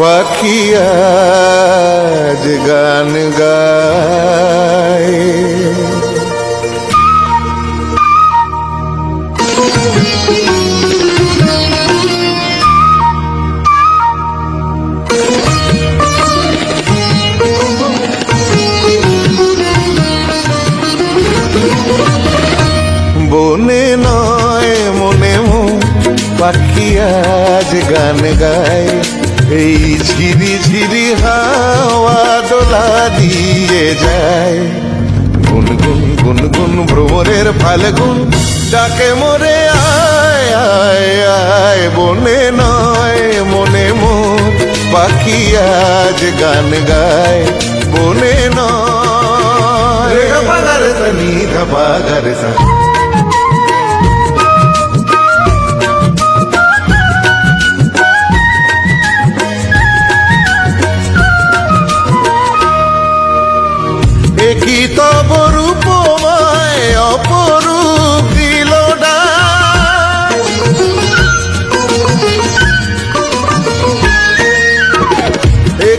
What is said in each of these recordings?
পাখি আজ গান গায়। বনে নয় মনে পাখি আজ গান গায়। এই ঝিরি ঝিরি হাওয়া দোলা দিয়ে যায়। গুনগুন গুনগুন ভ্রমরের ফাল্গুন ডাকে মোরে আয় আয় আয়। বনে নয় মনে পাখি আজ গান গায়। বনে নয় গারে সানি ধপা গারে সা। কি তব রূপময় অপরূপ দিল ডাক।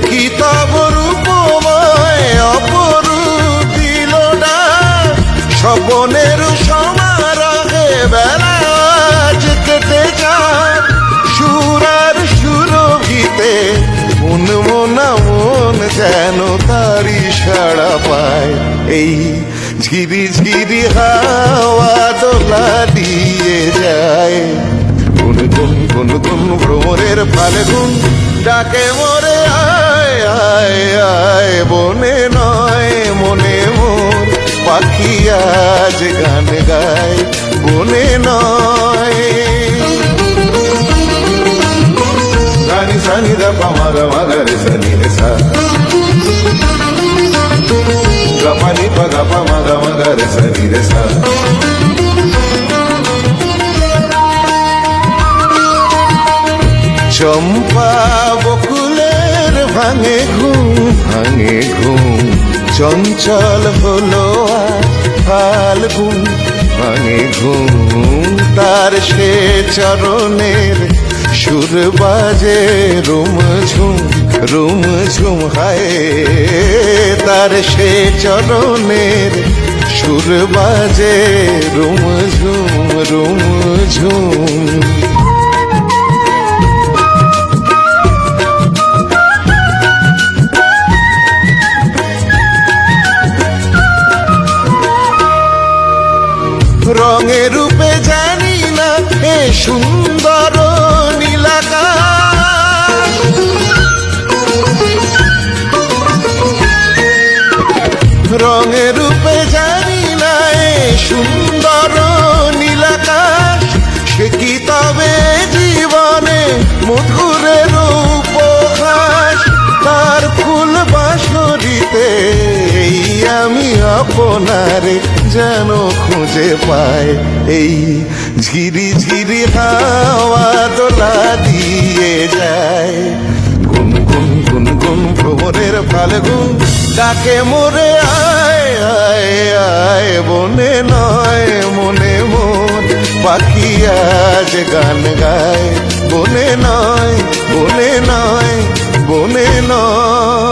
কি তব রূপময় অপরূপ দিল ডাক। স্বপনের সমারোহে বেলা আজ কেটে যায়। সুরার সুরভিতে মনমনা মন যেন তারি সাড়া পায়। এই ঝিরি ঝিরি হাওয়া দোলা দিয়ে যায়। গুনগুন গুনগুন ভ্রমরের ফাল্গুন ডাকে মোরে আয় আয় আয়। বনে নয় মনে মোর পাখি আজ গান গায়। বনে নয় সানি সানি দা পামার মাগারে সানি রে সা। গপানি পগপা মগা মগারে সানি রে সা। চম্পা বকুলের ভাঙে ঘুম। চঞ্চল হলো ফাল্গুন ভাঙে ঘুম। তার সে চরণের সুর বাজে রুম ঝুম হায়। তার সে চরণের সুর বাজে রুম ঝুম। রঙে রূপে জানি না এ সুন্দর নীলাকাশ। রঙে রূপে জানি না এ সুন্দর নীলাকাশ। সে কি তবে জীবনে মধুরের উপহাস। তার ফুল বাঁশরিতে এই আমি আপনারে যেন খুঁজে পায়। এই ঝিরি ঝিরি হাওয়া দোলা দিয়ে যায়। গুনগুন গুনগুন ভ্রমরের ফাল্গুন ডাকে মোরে আয় আয় আয়। বনে নয় মনে মোর পাখি আজ গান গায়। বনে নয় বনে নয় বনে নয়।